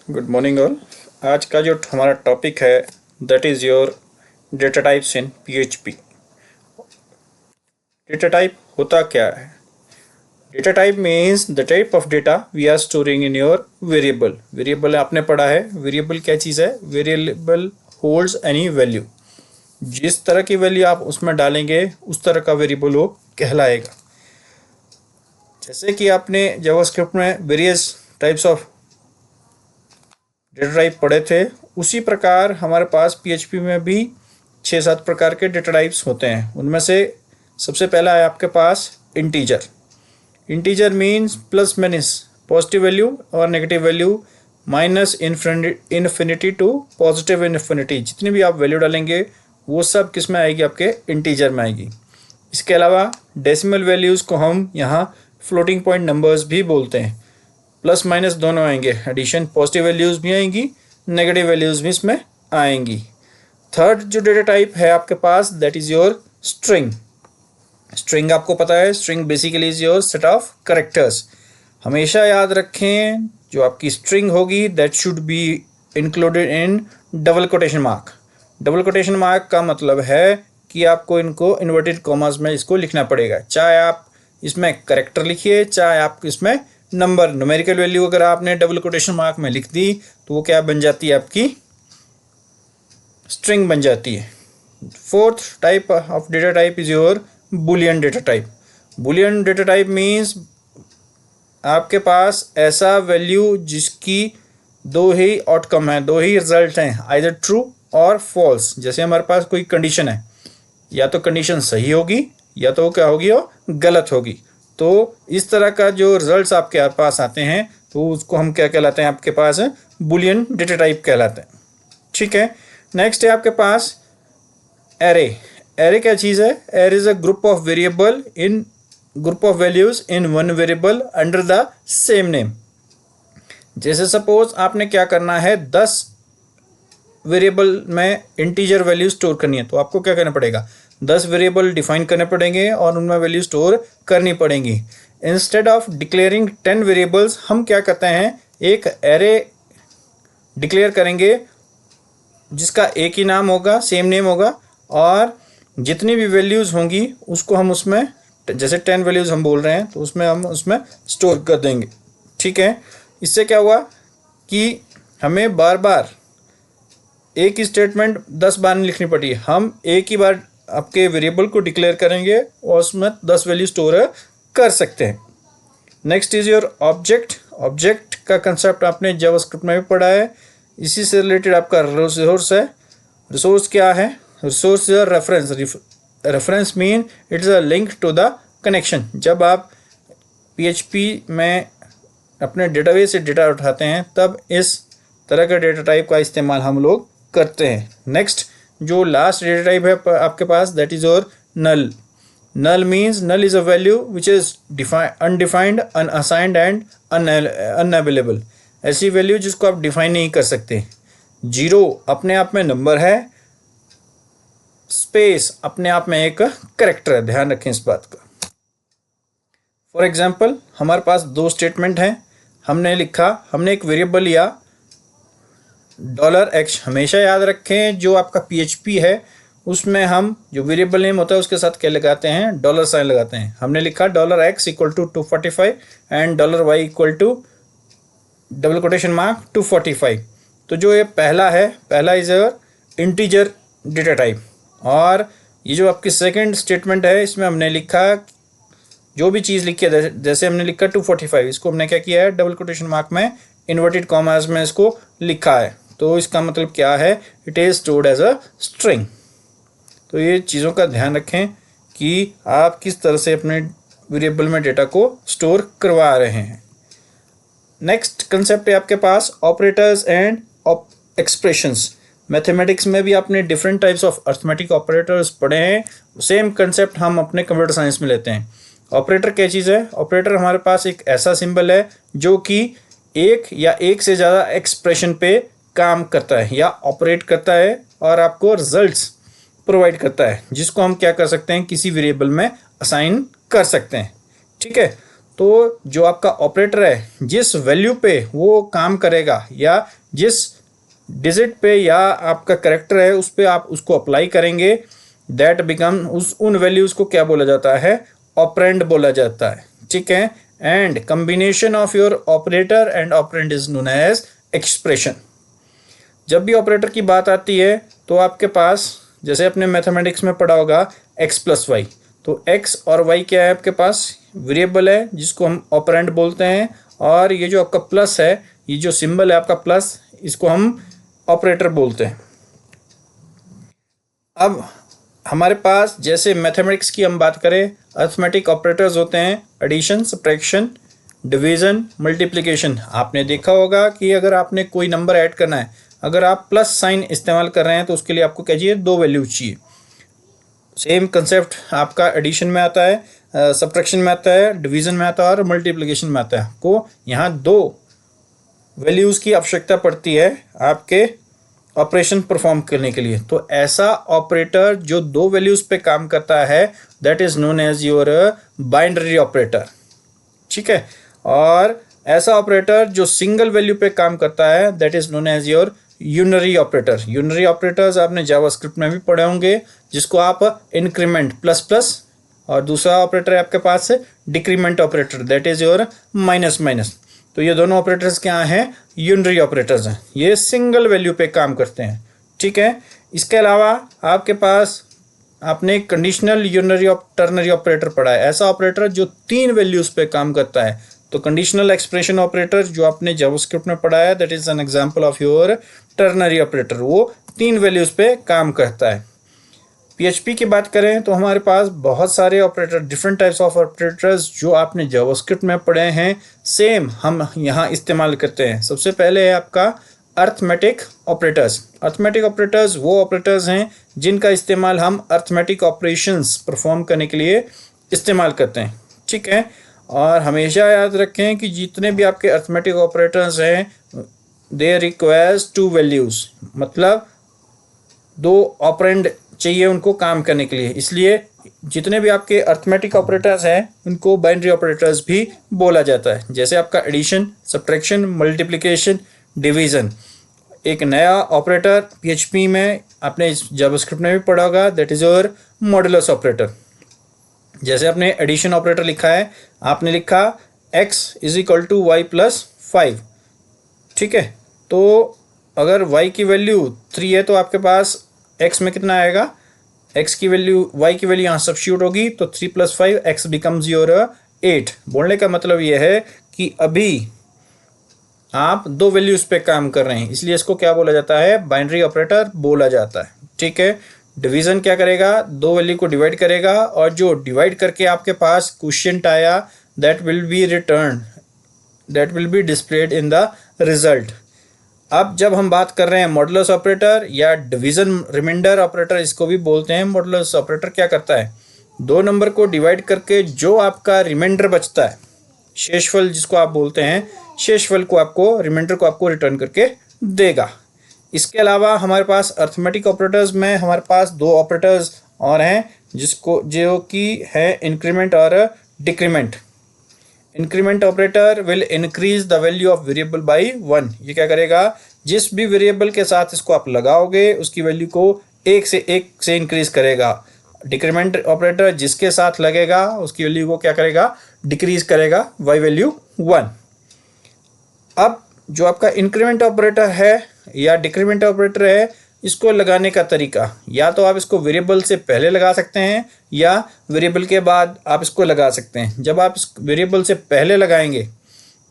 Good morning all. आज का जो हमारा टॉपिक है that is your data types in PHP. Data type होता क्या है? Data type means the type of data we are storing in your variable. Variable आपने पढ़ा है, वेरिएबल क्या चीज़ है? Variable holds any value. जिस तरह की वैल्यू आप उसमें डालेंगे उस तरह का वेरिएबल वो कहलाएगा। जैसे कि आपने जावास्क्रिप्ट में various types of data type पढ़े थे, उसी प्रकार हमारे पास पीएचपी में भी 6-7 प्रकार के डेटा टाइप्स होते हैं। उनमें से सबसे पहला है आपके पास integer. Integer means plus minus positive value और negative value, minus infinity to positive infinity. जितनी भी आप वैल्यू डालेंगे वो सब किस में आएगी? आपके इंटीजर में आएगी। इसके अलावा डेसिमल वैल्यूज़ को हम यहाँ फ्लोटिंग पॉइंट नंबर्स भी बोलते हैं। प्लस माइनस दोनों आएंगे, एडिशन पॉजिटिव वैल्यूज़ भी आएंगी, नेगेटिव वैल्यूज़ भी इसमें आएंगी। थर्ड जो डेटा टाइप है आपके पास that is your string. String आपको पता है, string basically is your set of characters. हमेशा याद रखें जो आपकी स्ट्रिंग होगी that should be included in double quotation mark. Double quotation mark का मतलब है कि आपको इनको इन्वर्टेड कॉमास में इसको लिखना पड़ेगा। चाहे आप इसमें कैरेक्टर लिखिए, चाहे आप इसमें नंबर न्यूमेरिकल वैल्यू अगर आपने डबल कोटेशन मार्क में लिख दी तो वो क्या बन जाती है? आपकी स्ट्रिंग बन जाती है। Fourth type of data type is your Boolean data type. Boolean data type means आपके पास ऐसा वैल्यू जिसकी दो ही आउटकम है, दो ही रिजल्ट हैं, आइदर ट्रू और फॉल्स। जैसे हमारे पास कोई कंडीशन है, या तो कंडीशन सही होगी या तो क्या होगी? वो गलत होगी। तो इस तरह का जो रिजल्ट्स आपके पास आते हैं तो उसको हम क्या कहलाते हैं? आपके पास बुलियन डेटा टाइप कहलाते हैं। ठीक है। नेक्स्ट है आपके पास एरे। एरे क्या चीज़ है? Array is a group of variable in group of values in one variable under the same name. जैसे सपोज आपने क्या करना है, 10 वेरिएबल में इंटीजर वैल्यू स्टोर करनी है, तो आपको क्या करना पड़ेगा? 10 वेरिएबल डिफाइन करने पड़ेंगे और उनमें वैल्यू स्टोर करनी पड़ेंगी। इंस्टेड ऑफ डिक्लेयरिंग 10 वेरिएबल्स हम क्या करते हैं? एक एरे डिक्लेयर करेंगे जिसका एक ही नाम होगा, सेम नेम होगा, और जितनी भी वैल्यूज़ होंगी उसको हम उसमें, जैसे 10 वैल्यूज़ हम बोल रहे हैं तो उसमें हम उसमें स्टोर कर देंगे। ठीक है। इससे क्या हुआ कि हमें बार बार एक ही स्टेटमेंट 10 बार नहीं लिखनी पड़ी। हम एक ही बार आपके वेरिएबल को डिक्लेयर करेंगे और उसमें 10 वैल्यू स्टोर कर सकते हैं। Next is your object. Object का कंसेप्ट आपने जावास्क्रिप्ट में भी पढ़ा है। इसी से रिलेटेड आपका रिसोर्स है। रिसोर्स क्या है? Resource is reference. Reference mean it's a link to the connection. जब आप पीएचपी में अपने डेटाबेस से डेटा उठाते हैं तब इस तरह का डेटा टाइप का इस्तेमाल हम लोग करते हैं। नेक्स्ट जो लास्ट डेटा टाइप है आपके पास that is your null. Null means null is a value which is undefined, unassigned and unavailable. ऐसी वैल्यू जिसको आप डिफाइन नहीं कर सकते। जीरो अपने आप में नंबर है, स्पेस अपने आप में एक कैरेक्टर है, ध्यान रखें इस बात का। फॉर एग्जाम्पल हमारे पास दो स्टेटमेंट हैं। हमने एक वेरिएबल लिया $x। हमेशा याद रखें जो आपका पीएचपी है उसमें हम जो वेरिएबल नेम होता है उसके साथ क्या लगाते हैं? डॉलर साइन लगाते हैं। हमने लिखा $x = 245 and $y = double quotation mark 245। तो जो ये पहला इज इंटीजर डेटा टाइप, और ये जो आपकी सेकंड स्टेटमेंट है इसमें हमने लिखा जो भी चीज़ लिखी है, जैसे हमने लिखा 245, इसको हमने क्या किया है? डबल कोटेशन मार्क में इन्वर्टेड कॉमास में इसको लिखा है। तो इसका मतलब क्या है? It is stored as a string. तो ये चीज़ों का ध्यान रखें कि आप किस तरह से अपने वेरिएबल में डेटा को स्टोर करवा रहे हैं। नेक्स्ट कंसेप्ट है आपके पास ऑपरेटर्स एंड एक्सप्रेशंस। मैथमेटिक्स में भी आपने different types of arithmetic operators पढ़े हैं। सेम कंसेप्ट हम अपने कंप्यूटर साइंस में लेते हैं। ऑपरेटर क्या चीज़ है? ऑपरेटर हमारे पास एक ऐसा सिंबल है जो कि एक या एक से ज़्यादा एक्सप्रेशन पे काम करता है या ऑपरेट करता है और आपको रिजल्ट्स प्रोवाइड करता है, जिसको हम क्या कर सकते हैं? किसी वेरिएबल में असाइन कर सकते हैं। ठीक है। तो तो जो आपका ऑपरेटर है जिस वैल्यू पे वो काम करेगा या जिस डिजिट पे या आपका करेक्टर है उस पे आप उसको अप्लाई करेंगे, दैट बिकम उन वैल्यूज़ को क्या बोला जाता है, ऑपरेंड बोला जाता है। ठीक है। And combination of your operator and operand is known as expression. जब भी ऑपरेटर की बात आती है तो आपके पास, जैसे अपने मैथमेटिक्स में पढ़ा होगा, x प्लस वाई, तो x और y क्या है आपके पास, वेरिएबल है जिसको हम ऑपरेंड बोलते हैं, और ये जो आपका प्लस है, ये जो सिंबल है आपका प्लस, इसको हम ऑपरेटर बोलते हैं। अब हमारे पास जैसे मैथमेटिक्स की हम बात करें, अर्थमेटिक ऑपरेटर्स होते हैं एडिशन, सब्ट्रैक्शन, डिवीज़न, मल्टीप्लिकेशन। आपने देखा होगा कि अगर आपने कोई नंबर ऐड करना है, अगर आप प्लस साइन इस्तेमाल कर रहे हैं तो उसके लिए आपको क्या चाहिए, दो वैल्यू चाहिए। सेम कंसेप्ट आपका एडिशन में आता है, सब्ट्रैक्शन में आता है, डिवीज़न में आता है और मल्टीप्लिकेशन में आता है। आपको यहाँ दो वैल्यूज़ की आवश्यकता पड़ती है आपके ऑपरेशन परफॉर्म करने के लिए। तो ऐसा ऑपरेटर जो दो वैल्यूज़ पे काम करता है, that is known as your binary operator. ठीक है। और ऐसा ऑपरेटर जो सिंगल वैल्यू पे काम करता है, that is known as your unary operator. Unary operators आपने जावास्क्रिप्ट में भी पढ़े होंगे, जिसको आप इंक्रीमेंट प्लस प्लस, और दूसरा ऑपरेटर है आपके पास decrement operator, that is your minus minus. तो ये दोनों ऑपरेटर्स क्या हैं, यूनरी ऑपरेटर्स हैं, ये सिंगल वैल्यू पे काम करते हैं। ठीक है। इसके अलावा आपके पास आपने कंडीशनल यूनरी टर्नरी ऑपरेटर पढ़ा है, ऐसा ऑपरेटर जो तीन वैल्यूज़ पे काम करता है। तो कंडीशनल एक्सप्रेशन ऑपरेटर जो आपने जावास्क्रिप्ट में पढ़ा है, that is an example of your ternary operator, वो तीन वैल्यूज़ पे काम करता है। PHP की बात करें तो हमारे पास बहुत सारे operator, different types of operators जो आपने जावास्क्रिप्ट में पढ़े हैं, सेम हम यहाँ इस्तेमाल करते हैं। सबसे पहले है आपका अर्थमेटिक ऑपरेटर्स। अर्थमेटिक ऑपरेटर्स वो ऑपरेटर्स हैं जिनका इस्तेमाल हम अर्थमेटिक ऑपरेशंस परफॉर्म करने के लिए इस्तेमाल करते हैं। ठीक है। और हमेशा याद रखें कि जितने भी आपके अर्थमेटिक ऑपरेटर्स हैं, दे रिक्वायर्स टू वैल्यूज़, मतलब दो ऑपरेंड चाहिए उनको काम करने के लिए। इसलिए जितने भी आपके अर्थमेटिक ऑपरेटर्स हैं उनको बाइनरी ऑपरेटर्स भी बोला जाता है। जैसे आपका एडिशन, सब्ट्रैक्शन, मल्टीप्लिकेशन, डिवीज़न। एक नया ऑपरेटर PHP में आपने जावास्क्रिप्ट में भी पढ़ा होगा, that is your modulus operator. जैसे आपने एडिशन ऑपरेटर लिखा है, आपने लिखा x is equal to y plus 5। ठीक है। तो अगर y की वैल्यू 3 है तो आपके पास x में कितना आएगा, x की वैल्यू, y की वैल्यू यहाँ सब्स्टिट्यूट होगी तो 3 + 5 x बिकम्स योर 8। बोलने का मतलब ये है कि अभी आप दो वैल्यूज़ पे काम कर रहे हैं, इसलिए इसको क्या बोला जाता है, बाइनरी ऑपरेटर बोला जाता है। ठीक है। डिवीज़न क्या करेगा, दो वैल्यू को डिवाइड करेगा, और जो डिवाइड करके आपके पास क्वोशिएंट आया, that will be return, that will be displayed in the result. अब जब हम बात कर रहे हैं मॉडुलस ऑपरेटर या डिवीज़न रिमाइंडर ऑपरेटर, इसको भी बोलते हैं, मॉडुलस ऑपरेटर क्या करता है, दो नंबर को डिवाइड करके जो आपका रिमाइंडर बचता है, शेषफल जिसको आप बोलते हैं, शेषफल को आपको, रिमाइंडर को आपको रिटर्न करके देगा। इसके अलावा हमारे पास अर्थमेटिक ऑपरेटर्स में हमारे पास दो ऑपरेटर्स और हैं, जिसको जो कि है इंक्रीमेंट और decrement. Increment operator will increase the value of variable bye 1। ये क्या करेगा, जिस भी वेरिएबल के साथ इसको आप लगाओगे उसकी वैल्यू को 1 से इंक्रीज करेगा। डिक्रीमेंट ऑपरेटर जिसके साथ लगेगा उसकी वैल्यू को क्या करेगा, डिक्रीज करेगा बाय वैल्यू 1। अब जो आपका इंक्रीमेंट ऑपरेटर है या डिक्रीमेंट ऑपरेटर है, इसको लगाने का तरीका, या तो आप इसको वेरिएबल से पहले लगा सकते हैं या वेरिएबल के बाद आप इसको लगा सकते हैं। जब आप इस वेरिएबल से पहले लगाएंगे,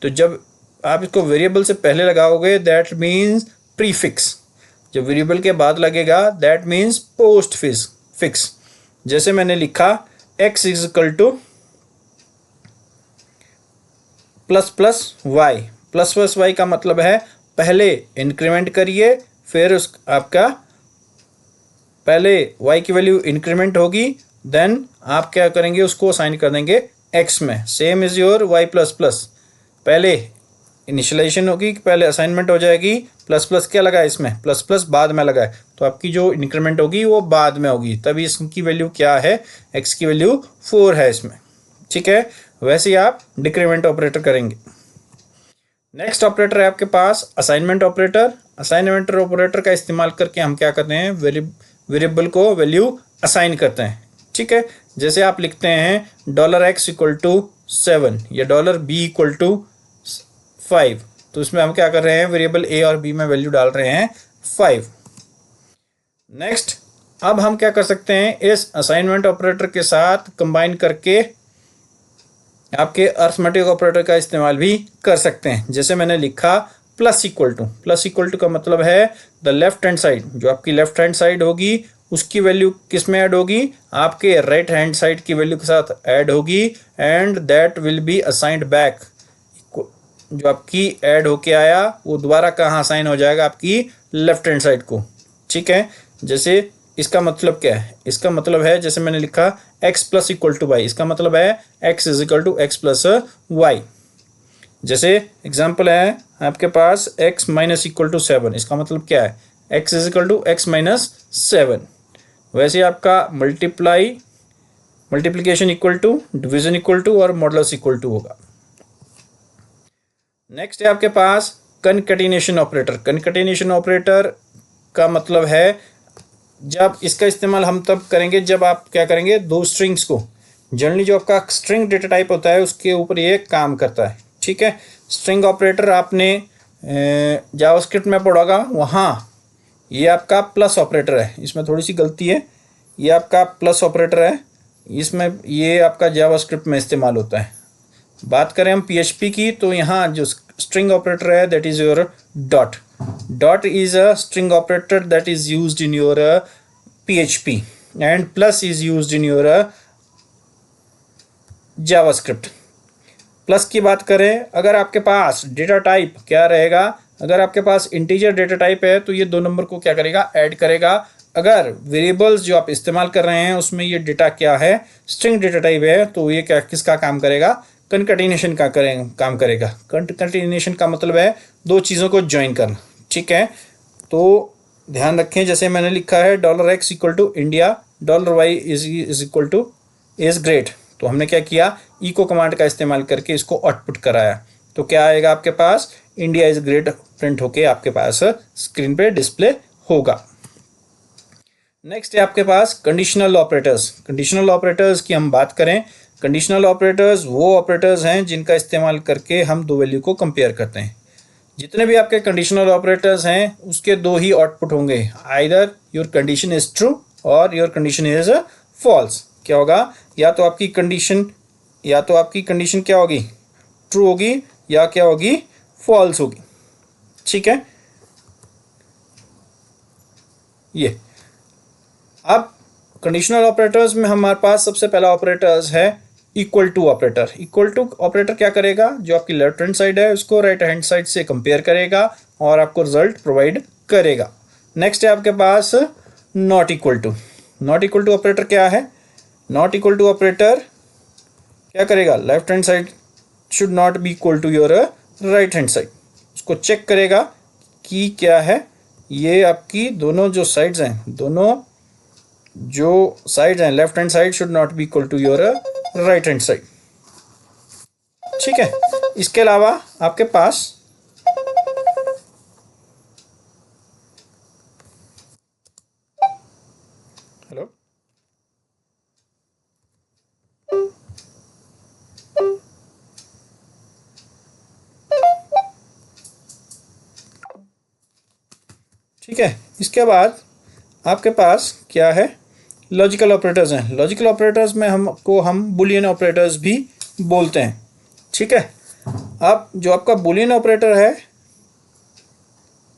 तो जब आप इसको वेरिएबल से पहले लगाओगे दैट मीन्स प्रीफिक्स, जब वेरिएबल के बाद लगेगा दैट मीन्स पोस्ट फिक्स। जैसे मैंने लिखा x is equal to plus plus y. Plus plus y का मतलब है पहले इंक्रीमेंट करिए, फिर उस आपका पहले y की वैल्यू इंक्रीमेंट होगी, देन आप क्या करेंगे, उसको असाइन कर देंगे x में। Same is your y plus plus, पहले इनिशियलाइजेशन होगी, पहले असाइनमेंट हो जाएगी, प्लस प्लस क्या लगा इसमें, प्लस प्लस बाद में लगा है, तो आपकी जो इंक्रीमेंट होगी वो बाद में होगी, तभी इसकी वैल्यू क्या है, x की वैल्यू 4 है इसमें। ठीक है। वैसे ही आप डिक्रीमेंट ऑपरेटर करेंगे। नेक्स्ट ऑपरेटर है आपके पास असाइनमेंट ऑपरेटर। असाइनमेंट ऑपरेटर का इस्तेमाल करके हम क्या करते हैं, वेरिएबल को वैल्यू असाइन करते हैं। ठीक है, जैसे आप लिखते हैं $x इक्वल टू 7 या $b इक्वल टू 5, तो इसमें हम क्या कर रहे हैं, वेरिएबल a और b में वैल्यू डाल रहे हैं 5। नेक्स्ट, अब हम क्या कर सकते हैं, इस असाइनमेंट ऑपरेटर के साथ कंबाइन करके आपके अर्थमेटिक ऑपरेटर का इस्तेमाल भी कर सकते हैं। जैसे मैंने लिखा प्लस इक्वल टू का मतलब है द लेफ्ट हैंड साइड, जो आपकी लेफ्ट हैंड साइड होगी उसकी वैल्यू किस में ऐड होगी, आपके राइट हैंड साइड की वैल्यू के साथ ऐड होगी, and that will be assigned back. जो आपकी ऐड होके आया वो दोबारा कहाँ असाइन हो जाएगा, आपकी लेफ्ट हैंड साइड को। ठीक है, जैसे इसका मतलब क्या है, इसका मतलब है जैसे मैंने लिखा x plus equal to y, इसका मतलब है x is equal to x plus y. जैसे एग्जाम्पल है आपके पास x माइनस इक्वल टू 7, इसका मतलब क्या है, x is equal to x minus 7। वैसे आपका multiplication equal to, division equal to और मॉडुलस इक्वल टू होगा। नेक्स्ट है आपके पास कनकैटिनेशन ऑपरेटर। कनकैटिनेशन ऑपरेटर का मतलब है, जब इसका इस्तेमाल हम तब करेंगे जब आप क्या करेंगे, दो स्ट्रिंग्स को, जनरली जो आपका स्ट्रिंग डेटा टाइप होता है उसके ऊपर ये काम करता है। ठीक है, स्ट्रिंग ऑपरेटर आपने जावास्क्रिप्ट में पढ़ा होगा, वहाँ ये आपका प्लस ऑपरेटर है, इसमें थोड़ी सी गलती है, ये आपका प्लस ऑपरेटर है, इसमें ये आपका जावास्क्रिप्ट में इस्तेमाल होता है। बात करें हम PHP की, तो यहाँ जो स्ट्रिंग ऑपरेटर है that is your dot. Dot is a string operator that is used in your PHP and plus is used in your JavaScript. Plus की बात करें, अगर आपके पास डेटा टाइप क्या रहेगा, अगर आपके पास इंटीजर डेटा टाइप है तो ये 2 नंबर को क्या करेगा, ऐड करेगा। अगर वेरिएबल्स जो आप इस्तेमाल कर रहे हैं उसमें ये डेटा क्या है, स्ट्रिंग डेटा टाइप है, तो ये क्या किसका काम करेगा, कनकैटिनेशन का काम करेगा। कनकैटिनेशन का मतलब है 2 चीज़ों को ज्वाइन करना। ठीक है, तो ध्यान रखें, जैसे मैंने लिखा है $x equal to India, $y is equal to is great, तो हमने क्या किया, इको कमांड का इस्तेमाल करके इसको आउटपुट कराया। तो क्या आएगा आपके पास, इंडिया इज ग्रेट प्रिंट होके आपके पास स्क्रीन पे डिस्प्ले होगा। नेक्स्ट है आपके पास कंडीशनल ऑपरेटर्स। कंडीशनल ऑपरेटर्स की हम बात करें, कंडीशनल ऑपरेटर्स वो ऑपरेटर्स हैं जिनका इस्तेमाल करके हम 2 वैल्यू को कंपेयर करते हैं। जितने भी आपके कंडीशनल ऑपरेटर्स हैं उसके 2 ही आउटपुट होंगे, either your condition is true और योर कंडीशन इज फॉल्स। क्या होगा, या तो आपकी कंडीशन क्या होगी, ट्रू होगी, या क्या होगी, फॉल्स होगी। ठीक है, ये अब कंडीशनल ऑपरेटर्स में हमारे पास सबसे पहला ऑपरेटर्स है equal to operator. Equal to operator क्या करेगा, जो आपकी लेफ्ट हैंड साइड है उसको राइट हैंड साइड से कंपेयर करेगा और आपको रिजल्ट प्रोवाइड करेगा। नेक्स्ट है आपके पास not equal to. Not equal to operator क्या है, नॉट इक्वल टू ऑपरेटर क्या करेगा, left hand side should not be equal to your right hand side, उसको चेक करेगा कि क्या है, ये आपकी दोनों जो साइड्स हैं, दोनों जो साइड्स हैं, left hand side should not be equal to your right hand side. ठीक है, इसके अलावा आपके पास हेलो ठीक है, इसके बाद आपके पास क्या है, लॉजिकल ऑपरेटर्स हैं। लॉजिकल ऑपरेटर्स में हम बुलियन ऑपरेटर्स भी बोलते हैं। ठीक है, अब जो आपका बुलियन ऑपरेटर है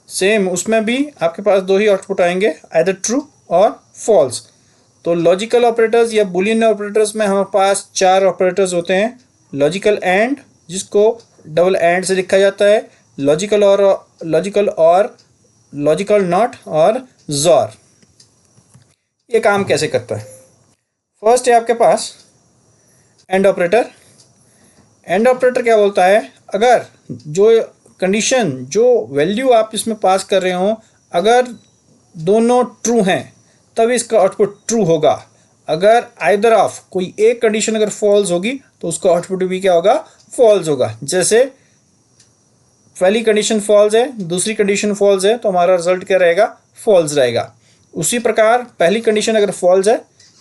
सेम, उसमें भी आपके पास 2 ही आउटपुट आएंगे, आइदर ट्रू और फॉल्स। तो लॉजिकल ऑपरेटर्स या बुलियन ऑपरेटर्स में हमारे पास 4 ऑपरेटर्स होते हैं। लॉजिकल एंड, जिसको डबल एंड से लिखा जाता है, लॉजिकल नॉट और ज़ॉर। ये काम कैसे करता है, फर्स्ट है आपके पास एंड ऑपरेटर। एंड ऑपरेटर क्या बोलता है, अगर जो कंडीशन, जो वैल्यू आप इसमें पास कर रहे हो, अगर दोनों ट्रू हैं तब इसका आउटपुट ट्रू होगा। अगर आइदर ऑफ कोई एक कंडीशन अगर फॉल्स होगी तो उसका आउटपुट भी क्या होगा, फॉल्स होगा। जैसे पहली कंडीशन फॉल्स है, दूसरी कंडीशन फॉल्स है, तो हमारा रिजल्ट क्या रहेगा, फॉल्स रहेगा। उसी प्रकार पहली कंडीशन अगर फॉल्स है,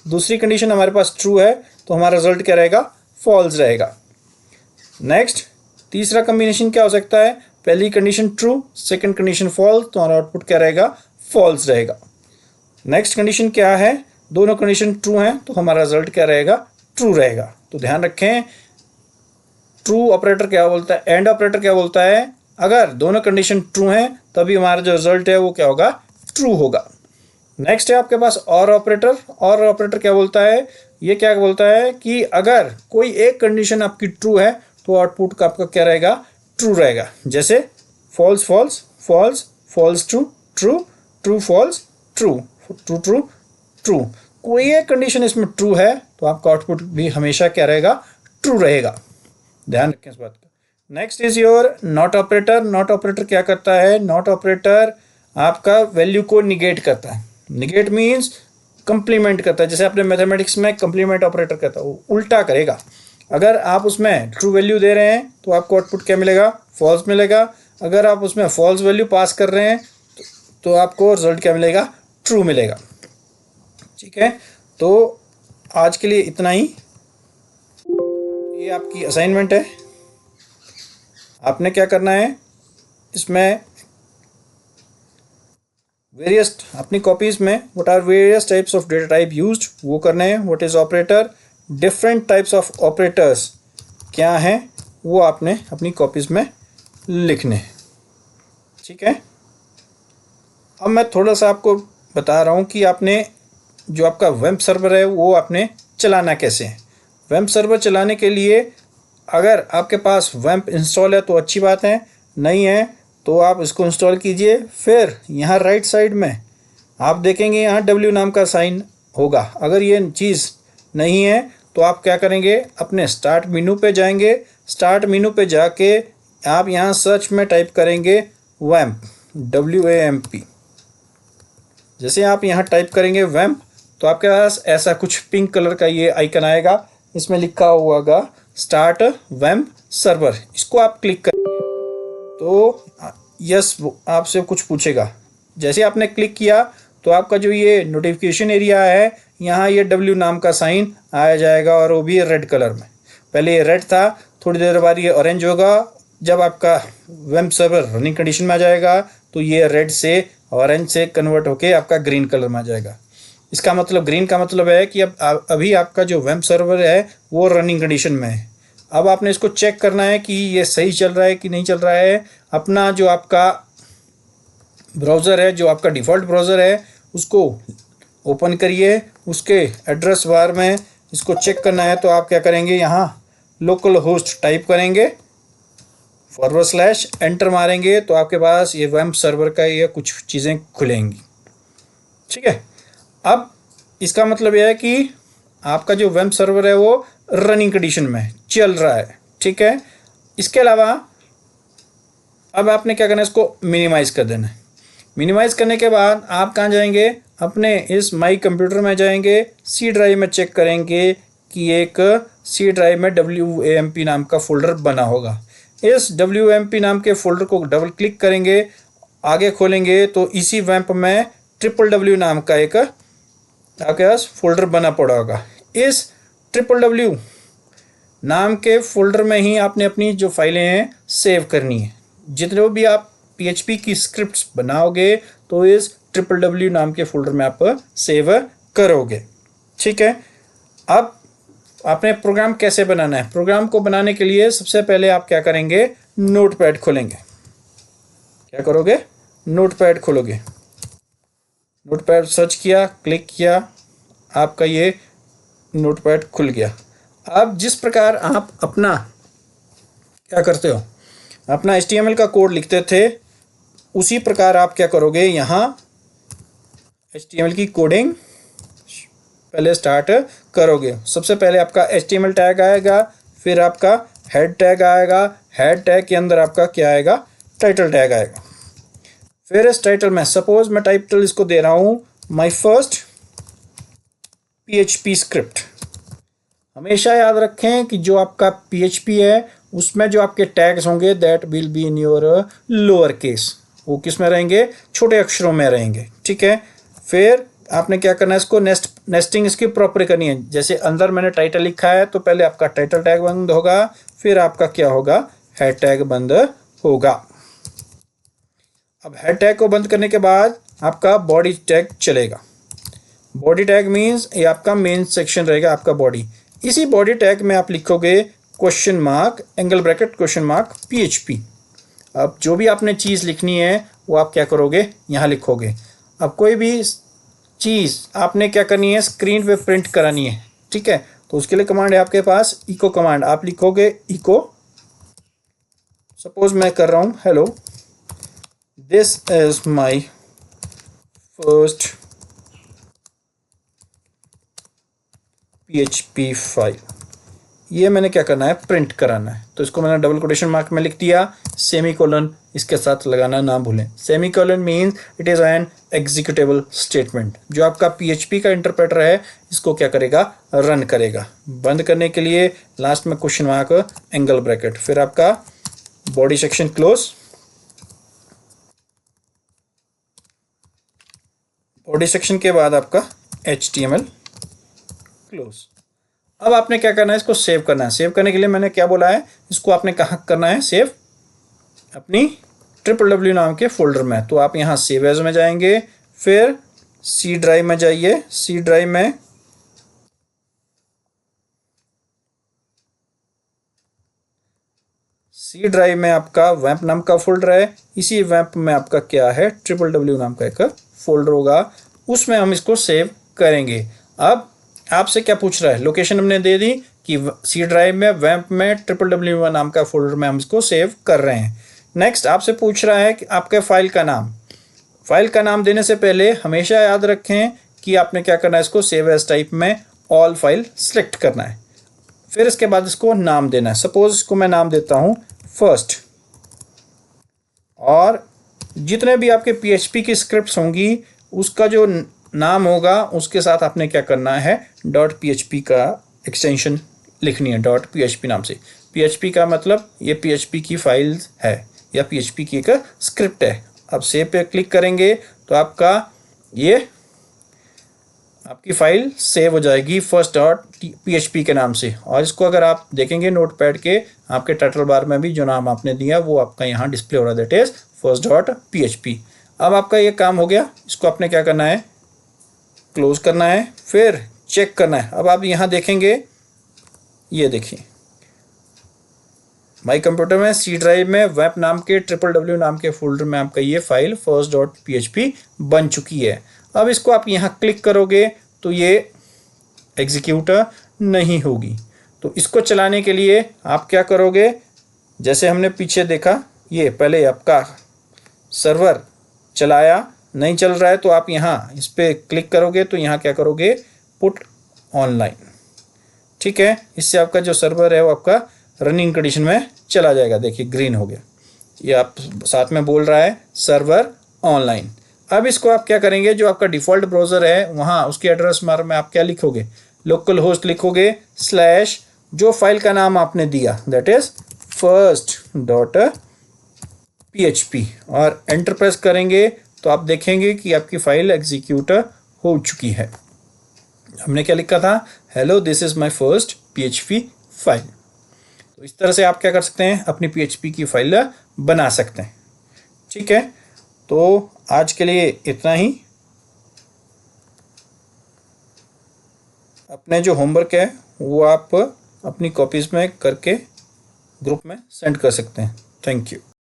दूसरी कंडीशन हमारे पास ट्रू है, तो हमारा रिजल्ट क्या रहेगा, फॉल्स रहेगा। नेक्स्ट तीसरा कॉम्बिनेशन क्या हो सकता है, पहली condition true, second condition false, तो हमारा आउटपुट क्या रहेगा, फॉल्स रहेगा। नेक्स्ट कंडीशन क्या है, दोनों कंडीशन ट्रू हैं, तो हमारा रिजल्ट क्या रहेगा, ट्रू रहेगा। तो ध्यान रखें, ट्रू ऑपरेटर क्या बोलता है, एंड ऑपरेटर क्या बोलता है, अगर दोनों कंडीशन ट्रू हैं तभी हमारा जो रिजल्ट है वो क्या होगा, ट्रू होगा। नेक्स्ट है आपके पास और ऑपरेटर। और ऑपरेटर क्या बोलता है, ये क्या बोलता है कि अगर कोई एक कंडीशन आपकी ट्रू है तो आउटपुट का आपका क्या रहेगा, ट्रू रहेगा। जैसे false false, false false true, true true false, true true true true. कोई एक कंडीशन इसमें ट्रू है तो आपका आउटपुट भी हमेशा क्या रहेगा, ट्रू रहेगा। ध्यान रखें इस बात का। Next is your not operator. Not operator क्या करता है, नॉट ऑपरेटर आपका वैल्यू को निगेट करता है। निगेट मीन्स कंप्लीमेंट करता है। जैसे आपने मैथमेटिक्स में कंप्लीमेंट ऑपरेटर करता है, वो उल्टा करेगा। अगर आप उसमें ट्रू वैल्यू दे रहे हैं तो आपको आउटपुट क्या मिलेगा, फॉल्स मिलेगा। अगर आप उसमें फॉल्स वैल्यू पास कर रहे हैं तो आपको रिजल्ट क्या मिलेगा, ट्रू मिलेगा। ठीक है, तो आज के लिए इतना ही। ये आपकी असाइनमेंट है, आपने क्या करना है, इसमें वेरियस अपनी कॉपीज में what are various types of data type used वो करने हैं। What is operator, different types of operators क्या हैं वो आपने अपनी कॉपीज में लिखने हैं। ठीक है, अब मैं थोड़ा सा आपको बता रहा हूँ कि आपने जो आपका वेब सर्वर है वो आपने चलाना कैसे है। वेब सर्वर चलाने के लिए अगर आपके पास वेब इंस्टॉल है तो अच्छी बात है, नहीं है तो आप इसको इंस्टॉल कीजिए। फिर यहाँ राइट साइड में आप देखेंगे यहाँ W नाम का साइन होगा। अगर ये चीज़ नहीं है तो आप क्या करेंगे, अपने स्टार्ट मेनू पे जाएंगे। स्टार्ट मेनू पे जाके आप यहाँ सर्च में टाइप करेंगे वैम्प, WAMP। जैसे आप यहाँ टाइप करेंगे वैम्प तो आपके पास ऐसा कुछ पिंक कलर का ये आइकन आएगा, इसमें लिखा हुआ होगा स्टार्ट वैम्प सर्वर। इसको आप क्लिक करेंगे तो यस आपसे कुछ पूछेगा। जैसे आपने क्लिक किया तो आपका जो ये नोटिफिकेशन एरिया है यहाँ ये W नाम का साइन आया जाएगा और वो भी रेड कलर में। पहले ये रेड था, थोड़ी देर बाद ये ऑरेंज होगा। जब आपका वेब सर्वर रनिंग कंडीशन में आ जाएगा तो ये रेड से ऑरेंज से कन्वर्ट होके आपका ग्रीन कलर में आ जाएगा। इसका मतलब ग्रीन का मतलब है कि अब अभी आपका जो वेब सर्वर है वो रनिंग कंडीशन में है। अब आपने इसको चेक करना है कि ये सही चल रहा है कि नहीं चल रहा है। अपना जो आपका ब्राउज़र है, जो आपका डिफ़ॉल्ट ब्राउज़र है, उसको ओपन करिए। उसके एड्रेस बार में इसको चेक करना है तो आप क्या करेंगे, यहाँ लोकल होस्ट टाइप करेंगे, / एंटर मारेंगे तो आपके पास ये वेब सर्वर का ये कुछ चीज़ें खुलेंगी। ठीक है, अब इसका मतलब यह है कि आपका जो वेब सर्वर है वो रनिंग कंडीशन में चल रहा है। ठीक है, इसके अलावा अब आपने क्या करना है, इसको मिनिमाइज़ कर देना है। मिनिमाइज़ करने के बाद आप कहाँ जाएंगे, अपने इस माई कंप्यूटर में जाएंगे, सी ड्राइव में चेक करेंगे कि एक सी ड्राइव में WAMP नाम का फोल्डर बना होगा। इस WAMP नाम के फोल्डर को डबल क्लिक करेंगे, आगे खोलेंगे तो इसी वैम्प में WWW नाम का एक आपके पास फोल्डर बना पड़ा होगा। इस WWW नाम के फोल्डर में ही आपने अपनी जो फाइलें हैं सेव करनी है। जितने भी आप PHP की स्क्रिप्ट्स बनाओगे तो इस WWW नाम के फोल्डर में आप सेव करोगे। ठीक है, अब आपने प्रोग्राम कैसे बनाना है। प्रोग्राम को बनाने के लिए सबसे पहले आप क्या करेंगे, नोटपैड खोलेंगे। क्या करोगे, नोटपैड खोलोगे। नोटपैड सर्च किया, क्लिक किया, आपका ये नोटपैड खुल गया। अब जिस प्रकार आप अपना क्या करते हो, अपना HTML का कोड लिखते थे, उसी प्रकार आप क्या करोगे, यहाँ HTML की कोडिंग पहले स्टार्ट करोगे। सबसे पहले आपका HTML टैग आएगा, फिर आपका हेड टैग आएगा, हेड टैग के अंदर आपका क्या आएगा, टाइटल टैग आएगा। फिर इस टाइटल में सपोज मैं टाइटल इसको दे रहा हूँ माई फर्स्ट PHP स्क्रिप्ट। हमेशा याद रखें कि जो आपका PHP है उसमें जो आपके टैग्स होंगे that will be in your lower case, वो किस में रहेंगे, छोटे अक्षरों में रहेंगे, ठीक है। फिर आपने क्या करना है, इसको नेस्टिंग इसकी प्रॉपर करनी है। जैसे अंदर मैंने टाइटल लिखा है तो पहले आपका टाइटल टैग बंद होगा, फिर आपका क्या होगा, हेड टैग बंद होगा। अब हेड टैग को बंद करने के बाद आपका बॉडी टैग चलेगा। बॉडी टैग मीन्स ये आपका मेन सेक्शन रहेगा आपका बॉडी। इसी बॉडी टैग में आप लिखोगे question mark angle bracket question mark PHP। अब जो भी आपने चीज़ लिखनी है वो आप क्या करोगे, यहाँ लिखोगे। अब कोई भी चीज़ आपने क्या करनी है, स्क्रीन पे प्रिंट करानी है, ठीक है। तो उसके लिए कमांड है आपके पास इको कमांड। आप लिखोगे इको, सपोज मैं कर रहा हूँ hello this is my first PHP file. ये मैंने क्या करना है, प्रिंट कराना है। तो इसको मैंने डबल कोटेशन मार्क में लिख दिया, सेमीकोलन इसके साथ लगाना ना भूलें। Semicolon means it is an executable statement. जो आपका PHP का इंटरप्रेटर है इसको क्या करेगा, रन करेगा। बंद करने के लिए लास्ट में क्वेश्चन मार्क एंगल ब्रैकेट, फिर आपका body section close, body section के बाद आपका HTML क्लोज। अब आपने क्या करना है, इसको सेव करना है। सेव करने के लिए मैंने क्या बोला है, इसको आपने कहाँ करना है सेव, अपनी www नाम के फोल्डर में। तो आप यहाँ सेव एज में जाएंगे, फिर C ड्राइव में जाइए। C ड्राइव में आपका वैम्प नाम का फोल्डर है। इसी वैम्प में आपका क्या है, www नाम का एक फोल्डर होगा, उसमें हम इसको सेव करेंगे। अब आपसे क्या पूछ रहा है, लोकेशन हमने दे दी कि C ड्राइव में वैम्प में www नाम का फोल्डर में हम इसको सेव कर रहे हैं। नेक्स्ट आपसे पूछ रहा है कि आपके फाइल का नाम। फाइल का नाम देने से पहले हमेशा याद रखें कि आपने क्या करना है, इसको सेव एज टाइप में ऑल फाइल सेलेक्ट करना है। फिर इसके बाद इसको नाम देना है। सपोज इसको मैं नाम देता हूँ फर्स्ट, और जितने भी आपके PHP की स्क्रिप्ट्स होंगी उसका जो नाम होगा उसके साथ आपने क्या करना है, .php का एक्सटेंशन लिखनी है, .php नाम से। PHP का मतलब ये PHP की फाइल है या PHP की एक स्क्रिप्ट है। अब सेव पे क्लिक करेंगे तो आपका ये आपकी फाइल सेव हो जाएगी first.php के नाम से। और इसको अगर आप देखेंगे नोटपैड के आपके टाइटल बार में भी जो नाम आपने दिया वो आपका यहाँ डिस्प्ले हो रहा है, दैट इज first.php। अब आपका ये काम हो गया। इसको आपने क्या करना है, क्लोज करना है, फिर चेक करना है। अब आप यहाँ देखेंगे, ये देखिए माई कंप्यूटर में C ड्राइव में वेब नाम के www नाम के फोल्डर में आपका ये फाइल first.php बन चुकी है। अब इसको आप यहाँ क्लिक करोगे तो ये एग्जीक्यूट नहीं होगी। तो इसको चलाने के लिए आप क्या करोगे, जैसे हमने पीछे देखा, ये पहले आपका सर्वर चलाया, नहीं चल रहा है तो आप यहाँ इस पर क्लिक करोगे तो यहाँ क्या करोगे, पुट ऑनलाइन, ठीक है। इससे आपका जो सर्वर है वो आपका रनिंग कंडीशन में चला जाएगा। देखिए ग्रीन हो गया, ये आप साथ में बोल रहा है सर्वर ऑनलाइन। अब इसको आप क्या करेंगे, जो आपका डिफ़ॉल्ट ब्राउज़र है वहाँ उसके एड्रेस बार में आप क्या लिखोगे, लोकल होस्ट लिखोगे स्लैश जो फाइल का नाम आपने दिया दैट इज़ first.php और एंटर प्रेस करेंगे तो आप देखेंगे कि आपकी फ़ाइल एग्जीक्यूट हो चुकी है। हमने क्या लिखा था, hello this is my first PHP file. तो इस तरह से आप क्या कर सकते हैं, अपनी PHP की फाइल बना सकते हैं, ठीक है। तो आज के लिए इतना ही। अपने जो होमवर्क है वो आप अपनी कॉपीज़ में करके ग्रुप में सेंड कर सकते हैं। Thank you.